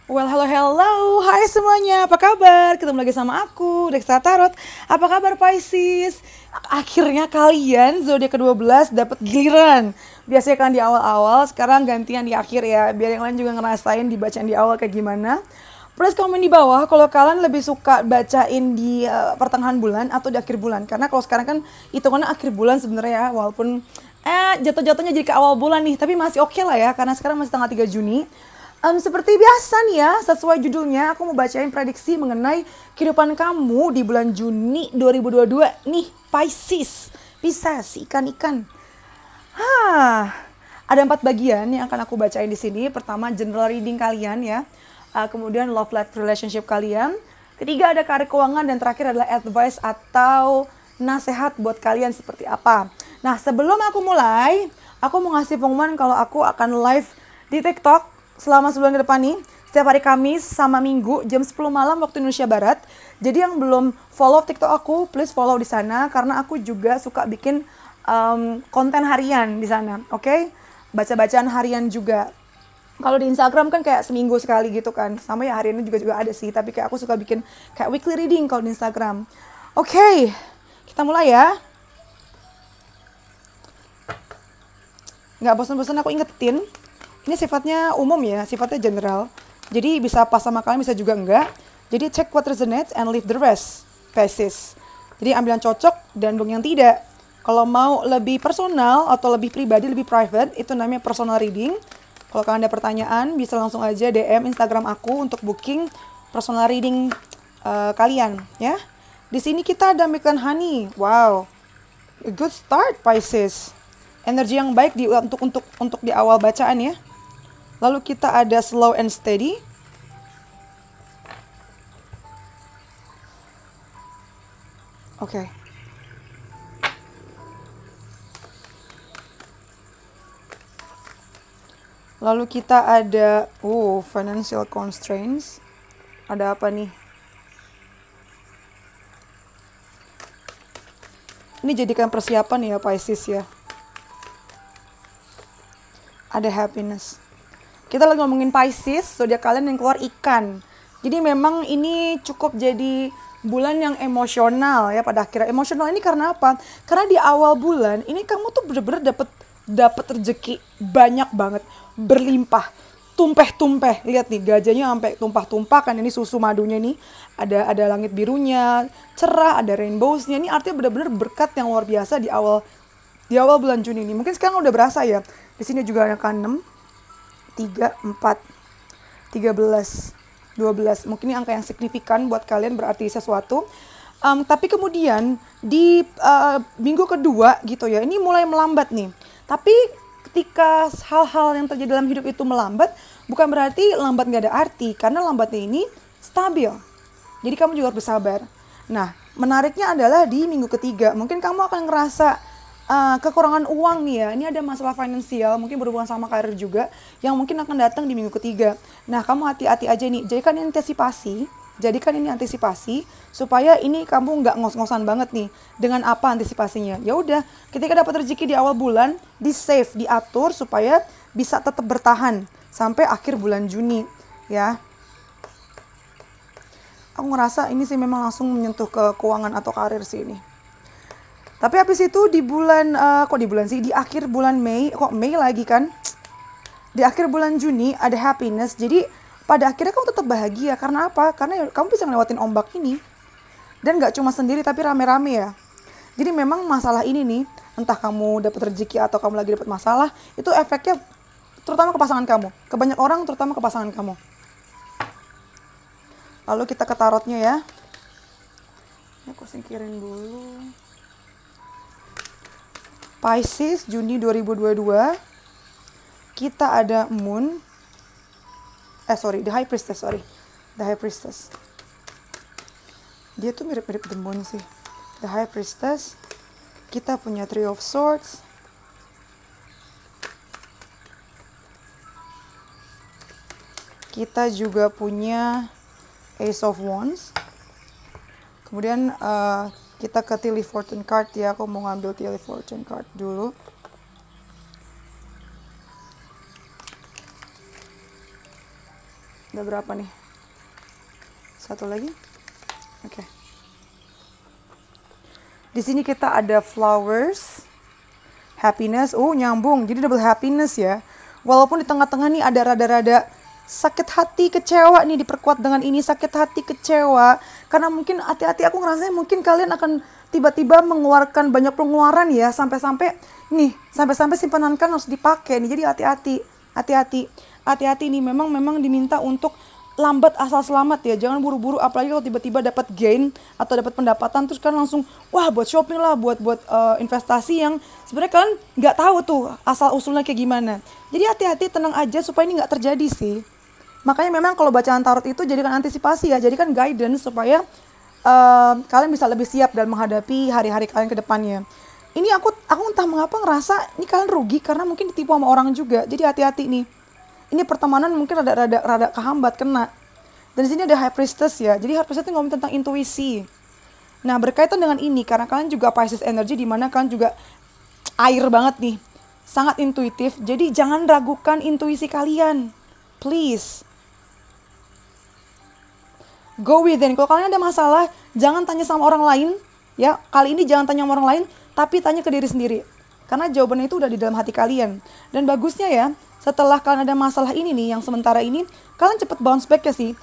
Well, hello, hello. Hai semuanya, apa kabar? Ketemu lagi sama aku, Dexta Tarot. Apa kabar Pisces? Akhirnya kalian zodiak ke-12 dapat giliran. Biasanya kan di awal-awal, sekarang gantian di akhir ya. Biar yang lain juga ngerasain dibacaan di awal kayak gimana. Plus komen di bawah kalau kalian lebih suka bacain di pertengahan bulan atau di akhir bulan. Karena kalau sekarang kan hitungannya akhir bulan sebenarnya ya, walaupun jatuh-jatuhnya jadi ke awal bulan nih, tapi masih oke lah ya karena sekarang masih tanggal 3 Juni. Seperti biasa nih ya, sesuai judulnya aku mau bacain prediksi mengenai kehidupan kamu di bulan Juni 2022 nih, Pisces. Pisces, ikan-ikan. Ada 4 bagian yang akan aku bacain di sini. Pertama general reading kalian ya. Kemudian love life relationship kalian. Ketiga ada karir keuangan dan terakhir adalah advice atau nasihat buat kalian seperti apa. Nah, sebelum aku mulai, aku mau ngasih pengumuman kalau aku akan live di TikTok selama sebulan ke depan nih, setiap hari Kamis sama Minggu jam 10 malam waktu Indonesia Barat. Jadi yang belum follow TikTok aku, please follow di sana karena aku juga suka bikin konten harian di sana, oke? Baca-bacaan harian juga. Kalau di Instagram kan kayak seminggu sekali gitu kan, sama ya hariannya juga ada sih, tapi kayak aku suka bikin kayak weekly reading kalau di Instagram. Oke, kita mulai ya. Nggak bosan-bosan aku ingetin, ini sifatnya umum ya, sifatnya general. Jadi bisa pas sama kalian, bisa juga enggak. Jadi check what resonates and leave the rest, Pisces. Jadi ambil yang cocok dan buang yang tidak. Kalau mau lebih personal atau lebih pribadi, lebih private, itu namanya personal reading. Kalau kalian ada pertanyaan, bisa langsung aja DM Instagram aku untuk booking personal reading kalian ya. Di sini kita ada Milk and Honey. Wow. A good start Pisces. Energi yang baik untuk di awal bacaan ya. Lalu kita ada slow and steady. Oke. Lalu kita ada financial constraints. Ada apa nih? Ini jadikan persiapan ya Pisces ya. Ada happiness. Kita lagi ngomongin Pisces, zodiak kalian yang keluar ikan. Jadi memang ini cukup jadi bulan yang emosional ya pada akhirnya. Emosional ini karena apa? Karena di awal bulan ini kamu tuh bener-bener dapat rezeki banyak banget, berlimpah, tumpeh-tumpeh. Lihat nih gajahnya sampai tumpah-tumpah kan, ini susu madunya nih. Ada langit birunya, cerah, ada rainbows-nya. Ini artinya bener-bener berkat yang luar biasa di awal bulan Juni ini. Mungkin sekarang udah berasa ya. Di sini juga ada angka 6, 3, 4, 13, 12. Mungkin ini angka yang signifikan buat kalian, berarti sesuatu. Tapi kemudian di minggu kedua gitu ya, ini mulai melambat nih. Tapi ketika hal-hal yang terjadi dalam hidup itu melambat, bukan berarti lambat nggak ada arti. Karena lambatnya ini stabil. Jadi kamu juga harus bersabar. Nah, menariknya adalah di minggu ketiga. Mungkin kamu akan ngerasa kekurangan uang nih ya. Ini ada masalah finansial, mungkin berhubungan sama karir juga, yang mungkin akan datang di minggu ketiga. Nah, kamu hati-hati aja nih. Jadikan ini antisipasi supaya ini kamu nggak ngos-ngosan banget nih. Dengan apa antisipasinya? Ya udah, ketika dapat rezeki di awal bulan, di save, diatur supaya bisa tetap bertahan sampai akhir bulan Juni ya. Aku ngerasa ini sih memang langsung menyentuh ke keuangan atau karir sih ini. Tapi habis itu di bulan, di akhir bulan Mei, kok Mei lagi kan? Di akhir bulan Juni ada happiness, jadi pada akhirnya kamu tetap bahagia. Karena apa? Karena kamu bisa ngelewatin ombak ini. Dan gak cuma sendiri, tapi rame-rame ya. Jadi memang masalah ini nih, entah kamu dapat rezeki atau kamu lagi dapat masalah, itu efeknya terutama ke pasangan kamu. Ke banyak orang, terutama ke pasangan kamu. Lalu kita ke tarotnya ya. Aku singkirin dulu. Pisces Juni 2022. Kita ada Moon. The High Priestess, The High Priestess. Dia tuh mirip-mirip The Moon sih. The High Priestess. Kita punya Three of Swords. Kita juga punya Ace of Wands. Kemudian kita ke Tilly Fortune card ya. Aku mau ngambil Tilly Fortune card dulu. Ada berapa nih? Satu lagi. Oke. Di sini kita ada flowers, happiness. Oh, nyambung. Jadi double happiness ya. Walaupun di tengah-tengah nih ada rada-rada sakit hati, kecewa nih, diperkuat dengan ini sakit hati, kecewa. Karena mungkin hati-hati aku ngerasanya mungkin kalian akan tiba-tiba mengeluarkan banyak pengeluaran ya, sampai-sampai simpanan kan harus dipakai nih. Jadi hati-hati nih, memang diminta untuk lambat asal selamat ya, jangan buru-buru, apalagi kalau tiba-tiba dapat gain atau dapat pendapatan terus kan langsung wah buat shopping lah, buat investasi yang sebenarnya kalian nggak tahu tuh asal usulnya kayak gimana. Jadi hati-hati, tenang aja supaya ini nggak terjadi sih. Makanya memang kalau bacaan tarot itu jadikan antisipasi ya, jadikan guidance supaya kalian bisa lebih siap dalam menghadapi hari-hari kalian ke depannya. Ini aku entah mengapa ngerasa ini kalian rugi karena mungkin ditipu sama orang juga. Jadi hati-hati nih. Ini pertemanan mungkin rada kehambat, kena. Dan di sini ada High Priestess ya. Jadi High Priestess itu ngomong tentang intuisi. Nah, berkaitan dengan ini karena kalian juga Pisces energy, di mana kalian juga air banget nih. Sangat intuitif. Jadi jangan ragukan intuisi kalian. Please. Go within. Kalau kalian ada masalah, jangan tanya sama orang lain. Ya, kali ini jangan tanya sama orang lain, tapi tanya ke diri sendiri. Karena jawabannya itu udah di dalam hati kalian. Dan bagusnya ya, setelah kalian ada masalah ini nih, yang sementara ini, kalian cepet bounce back ya sih.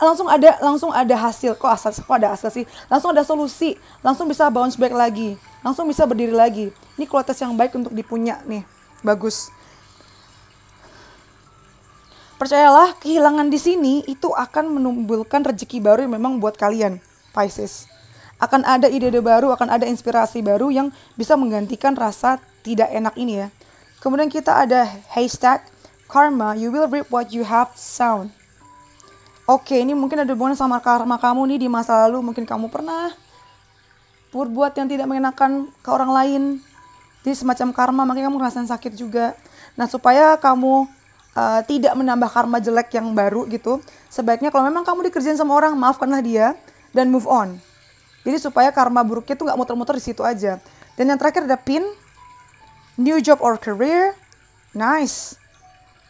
Langsung ada hasil. Kok ada hasil sih? Langsung ada solusi. Langsung bisa bounce back lagi. Langsung bisa berdiri lagi. Ini kualitas yang baik untuk dipunya nih. Bagus. Percayalah, kehilangan di sini itu akan menimbulkan rezeki baru yang memang buat kalian, Pisces. Akan ada ide-ide baru, akan ada inspirasi baru yang bisa menggantikan rasa tidak enak ini ya. Kemudian kita ada haystack, karma, you will reap what you have sown. Oke, ini mungkin ada hubungan sama karma kamu nih di masa lalu. Mungkin kamu pernah berbuat yang tidak mengenakan ke orang lain. Jadi semacam karma, makanya kamu ngerasain sakit juga. Nah, supaya kamu tidak menambah karma jelek yang baru gitu, sebaiknya kalau memang kamu dikerjain sama orang, maafkanlah dia dan move on. Jadi supaya karma buruknya tuh nggak muter-muter di situ aja. Dan yang terakhir ada pin, new job or career, nice.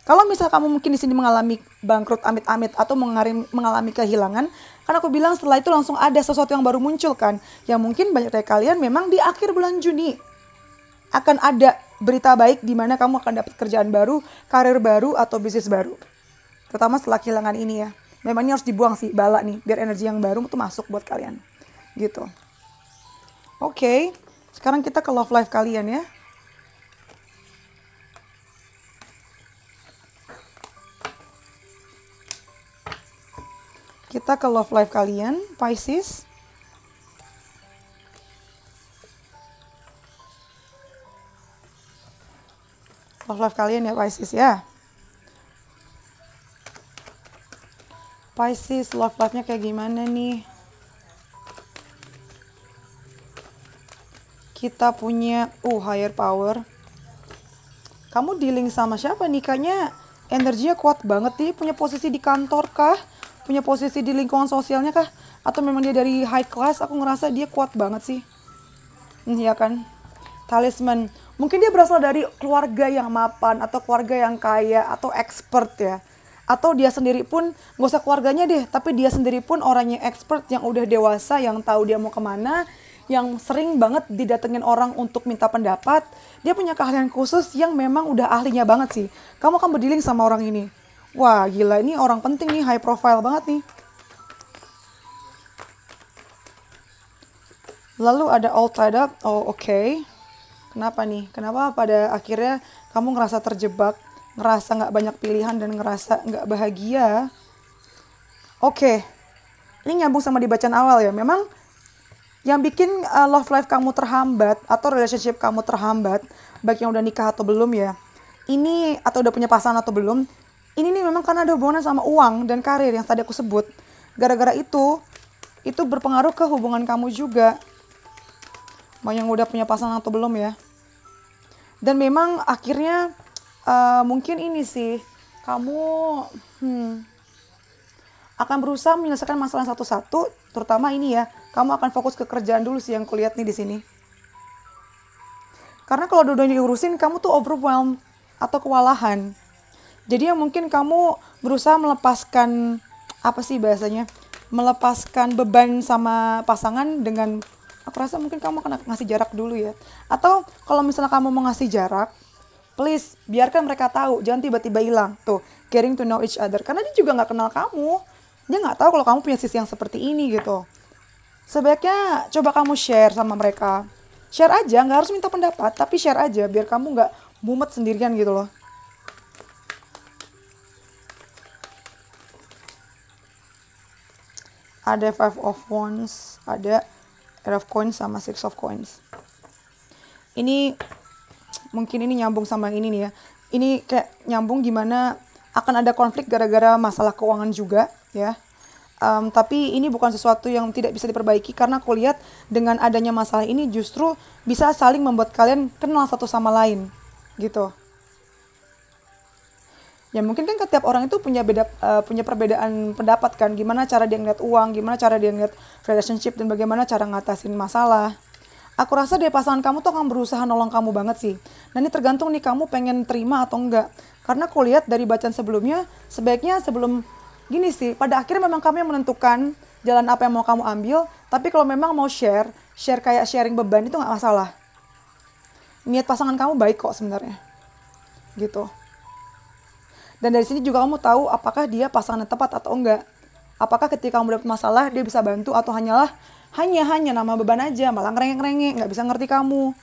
Kalau misal kamu mungkin di sini mengalami bangkrut amit-amit atau mengalami kehilangan, kan aku bilang setelah itu langsung ada sesuatu yang baru muncul kan. Yang mungkin banyak dari kalian memang di akhir bulan Juni akan ada berita baik di mana kamu akan dapat kerjaan baru, karir baru atau bisnis baru. Terutama setelah kehilangan ini ya. Memang ini harus dibuang sih bala nih, biar energi yang baru itu masuk buat kalian. Gitu. Oke, sekarang kita ke love life kalian ya. Kita ke love life kalian, Pisces. Love life kalian ya, Pisces ya. Pisces, love life-nya kayak gimana nih? Kita punya, higher power. Kamu dealing sama siapa nih? Kayaknya energinya kuat banget nih. Punya posisi di kantor kah? Punya posisi di lingkungan sosialnya kah? Atau memang dia dari high class? Aku ngerasa dia kuat banget sih. Iya kan? Talisman. Mungkin dia berasal dari keluarga yang mapan, atau keluarga yang kaya, atau expert ya. Atau dia sendiri pun, gak usah keluarganya deh, tapi dia sendiri pun orang yang expert, yang udah dewasa, yang tahu dia mau kemana, yang sering banget didatengin orang untuk minta pendapat. Dia punya keahlian khusus yang memang udah ahlinya banget sih. Kamu akan berdealing sama orang ini. Wah gila, ini orang penting nih, high profile banget nih. Lalu ada all tied up. Oh oke. Kenapa nih? Kenapa pada akhirnya kamu ngerasa terjebak, ngerasa gak banyak pilihan dan ngerasa gak bahagia? Oke. Ini nyambung sama di bacaan awal ya. Memang yang bikin love life kamu terhambat atau relationship kamu terhambat, baik yang udah nikah atau belum ya, ini atau udah punya pasangan atau belum, ini nih memang karena ada hubungan sama uang dan karir yang tadi aku sebut. Gara-gara itu berpengaruh ke hubungan kamu juga. Mau yang udah punya pasangan atau belum ya. Dan memang akhirnya mungkin ini sih, kamu akan berusaha menyelesaikan masalah satu-satu, terutama ini ya, kamu akan fokus ke kerjaan dulu sih yang kulihat nih di sini. Karena kalau dua-duanya diurusin, kamu tuh overwhelmed atau kewalahan. Jadi yang mungkin kamu berusaha melepaskan, apa sih bahasanya, melepaskan beban sama pasangan dengan, aku rasa mungkin kamu akan ngasih jarak dulu ya. Atau kalau misalnya kamu mau ngasih jarak, please biarkan mereka tahu, jangan tiba-tiba hilang. Tuh, caring to know each other. Karena dia juga nggak kenal kamu, dia nggak tahu kalau kamu punya sisi yang seperti ini gitu. Sebaiknya coba kamu share sama mereka. Share aja, nggak harus minta pendapat, tapi share aja biar kamu nggak mumet sendirian gitu loh. Ada Five of Wands, ada Eight of Coins sama Six of Coins. Ini mungkin ini nyambung sama yang ini nih ya. Ini kayak nyambung gimana akan ada konflik gara-gara masalah keuangan juga ya. Tapi ini bukan sesuatu yang tidak bisa diperbaiki karena aku lihat dengan adanya masalah ini justru bisa saling membuat kalian kenal satu sama lain gitu. Ya mungkin kan setiap orang itu punya perbedaan pendapat kan, gimana cara dia ngeliat uang, gimana cara dia ngeliat relationship, dan bagaimana cara ngatasin masalah. Aku rasa dari pasangan kamu tuh akan berusaha nolong kamu banget sih. Nah ini tergantung nih kamu pengen terima atau enggak. Karena aku lihat dari bacaan sebelumnya, sebaiknya sebelum gini sih, pada akhirnya memang kamu yang menentukan jalan apa yang mau kamu ambil. Tapi kalau memang mau share kayak sharing beban itu nggak masalah. Niat pasangan kamu baik kok sebenarnya, gitu. Dan dari sini juga kamu tahu apakah dia pasangan yang tepat atau enggak. Apakah ketika kamu dapat masalah dia bisa bantu atau hanya nama beban aja, malah ngerengek-ngerengek, nggak bisa ngerti kamu.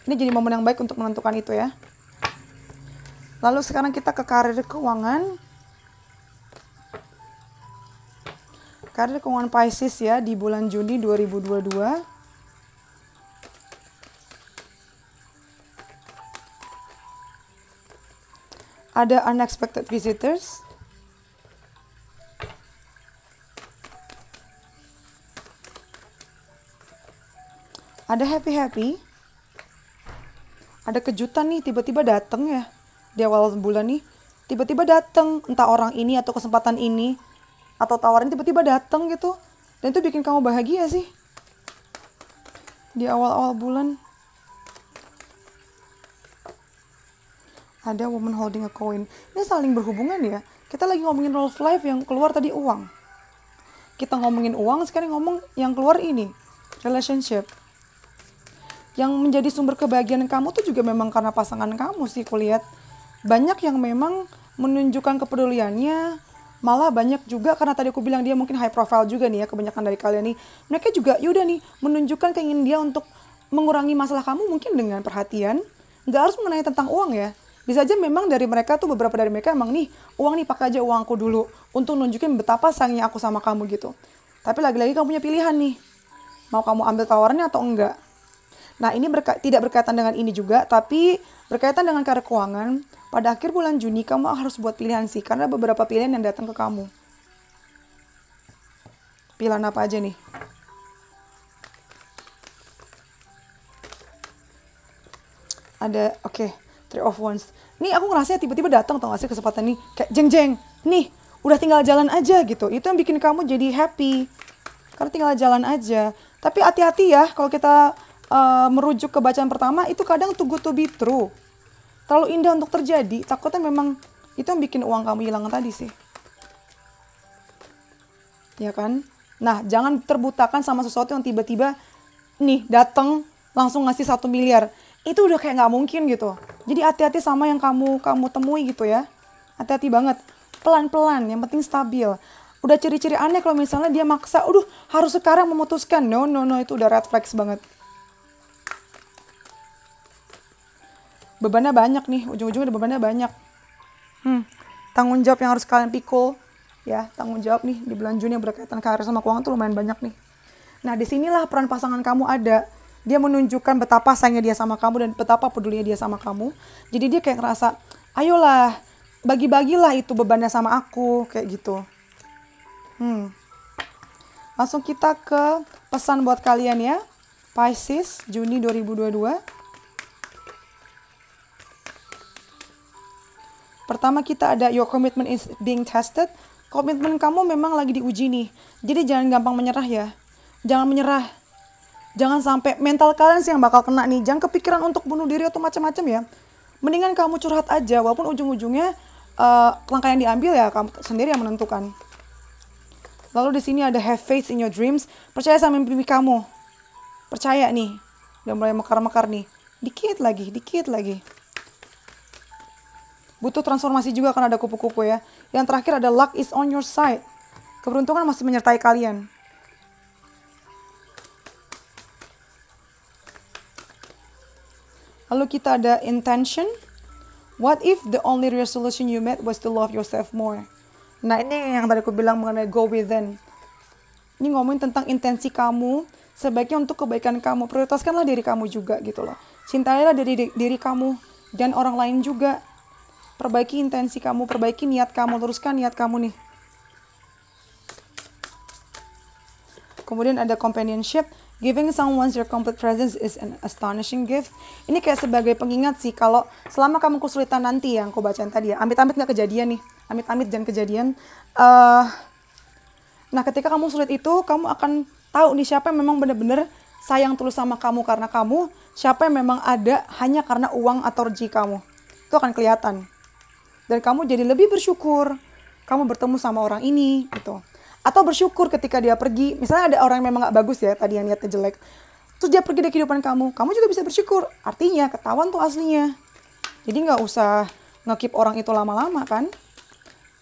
Ini jadi momen yang baik untuk menentukan itu ya. Lalu sekarang kita ke karir keuangan. Karir keuangan Pisces ya di bulan Juni 2022. Ada unexpected visitors. Ada happy. Ada kejutan nih tiba-tiba datang ya di awal bulan nih. Tiba-tiba datang entah orang ini atau kesempatan ini atau tawaran tiba-tiba datang gitu. Dan itu bikin kamu bahagia sih. Di awal-awal bulan. Ada woman holding a coin. Ini saling berhubungan ya. Kita lagi ngomongin love life, yang keluar tadi uang. Kita ngomongin uang, sekarang ngomong yang keluar ini, relationship. Yang menjadi sumber kebahagiaan kamu tuh juga memang karena pasangan kamu sih kulihat. Banyak yang memang menunjukkan kepeduliannya, malah banyak juga karena tadi aku bilang dia mungkin high profile juga nih ya, kebanyakan dari kalian nih. Mereka juga yaudah nih menunjukkan keinginan dia untuk mengurangi masalah kamu mungkin dengan perhatian. Nggak harus mengenai tentang uang ya. Bisa aja memang dari mereka tuh, beberapa dari mereka emang nih, uang nih pakai aja uangku dulu untuk nunjukin betapa sayangnya aku sama kamu gitu. Tapi lagi-lagi kamu punya pilihan nih, mau kamu ambil tawarannya atau enggak. Nah ini tidak berkaitan dengan ini juga, tapi berkaitan dengan karir keuangan. Pada akhir bulan Juni kamu harus buat pilihan sih, karena beberapa pilihan yang datang ke kamu. Pilihan apa aja nih? Ada, oke. Three of Wands. Nih aku ngerasa tiba-tiba datang tau gak sih kesempatan nih. Kayak jeng-jeng. Nih udah tinggal jalan aja gitu. Itu yang bikin kamu jadi happy. Karena tinggal jalan aja. Tapi hati-hati ya kalau kita merujuk ke bacaan pertama. Itu kadang too good to be true. Terlalu indah untuk terjadi. Takutnya memang itu yang bikin uang kamu hilang tadi sih. Ya kan? Nah jangan terbutakan sama sesuatu yang tiba-tiba nih datang langsung ngasih 1 miliar. Itu udah kayak nggak mungkin gitu. Jadi hati-hati sama yang kamu temui gitu ya. Hati-hati banget. Pelan-pelan, yang penting stabil. Udah ciri-ciri aneh kalau misalnya dia maksa, harus sekarang memutuskan. No, itu udah red flags banget. Bebannya banyak nih, ujung-ujungnya bebannya banyak. Tanggung jawab yang harus kalian pikul. Ya, tanggung jawab nih di bulan Juni yang berkaitan karir sama keuangan tuh lumayan banyak nih. Nah, disinilah peran pasangan kamu ada. Dia menunjukkan betapa sayangnya dia sama kamu dan betapa pedulinya dia sama kamu. Jadi dia kayak ngerasa, ayolah, bagi-bagilah itu bebannya sama aku, kayak gitu. Langsung kita ke pesan buat kalian ya. Pisces, Juni 2022. Pertama kita ada your commitment is being tested. Komitmen kamu memang lagi diuji nih. Jadi jangan gampang menyerah ya. Jangan menyerah. Jangan sampai mental kalian sih yang bakal kena nih. Jangan kepikiran untuk bunuh diri atau macam-macam ya. Mendingan kamu curhat aja. Walaupun ujung-ujungnya langkah yang diambil ya kamu sendiri yang menentukan. Lalu di sini ada have faith in your dreams. Percaya sama mimpi kamu. Percaya nih. Udah mulai mekar-mekar nih. Dikit lagi, dikit lagi. Butuh transformasi juga karena ada kupu-kupu ya. Yang terakhir ada luck is on your side. Keberuntungan masih menyertai kalian. Lalu kita ada intention. What if the only resolution you made was to love yourself more? Nah ini yang tadi aku bilang mengenai go within. Ini ngomongin tentang intensi kamu, sebaiknya untuk kebaikan kamu. Prioritaskanlah diri kamu juga gitu loh. Cintailah diri kamu dan orang lain juga. Perbaiki intensi kamu, perbaiki niat kamu, teruskan niat kamu nih. Kemudian ada companionship. Giving someone your complete presence is an astonishing gift. Ini kayak sebagai pengingat sih, kalau selama kamu kesulitan nanti yang aku bacain tadi ya, amit-amit nggak kejadian nih, amit-amit jangan kejadian. Nah ketika kamu sulit itu, kamu akan tahu nih siapa yang memang benar-benar sayang tulus sama kamu karena kamu, siapa yang memang ada hanya karena uang atau rezeki kamu. Itu akan kelihatan. Dan kamu jadi lebih bersyukur, kamu bertemu sama orang ini gitu. Atau bersyukur ketika dia pergi, misalnya ada orang yang memang gak bagus ya, tadi yang niatnya jelek, terus dia pergi dari kehidupan kamu juga bisa bersyukur. Artinya ketahuan tuh aslinya. Jadi gak usah nge-keep orang itu lama-lama kan.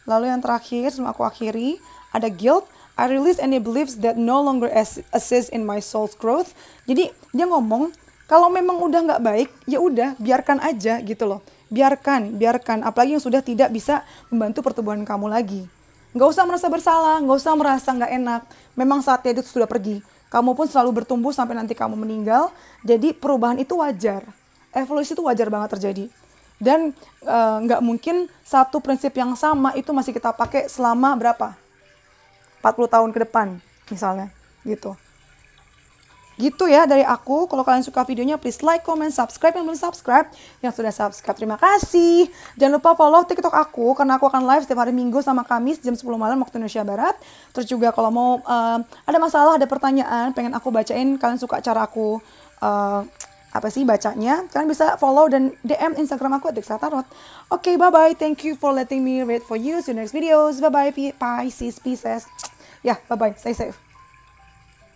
Lalu yang terakhir, sebelum aku akhiri, ada guilt. I release any beliefs that no longer assist in my soul's growth. Jadi dia ngomong, kalau memang udah gak baik, ya udah biarkan aja gitu loh. Biarkan, apalagi yang sudah tidak bisa membantu pertumbuhan kamu lagi. Nggak usah merasa bersalah, nggak usah merasa nggak enak. Memang saatnya itu sudah pergi. Kamu pun selalu bertumbuh sampai nanti kamu meninggal. Jadi perubahan itu wajar. Evolusi itu wajar banget terjadi. Dan nggak mungkin satu prinsip yang sama itu masih kita pakai selama berapa? 40 tahun ke depan misalnya. Gitu ya dari aku. Kalau kalian suka videonya, please like, comment, subscribe. Yang belum subscribe, yang sudah subscribe, terima kasih. Jangan lupa follow TikTok aku, karena aku akan live setiap hari Minggu sama Kamis jam 10 malam waktu Indonesia Barat. Terus juga kalau mau ada masalah, ada pertanyaan, pengen aku bacain, kalian suka cara aku bacanya, kalian bisa follow dan DM Instagram aku @dexatarot. Oke, bye-bye. Thank you for letting me read for you. See you next videos. Bye-bye, Pisces, Pisces. Ya, bye-bye. Stay safe.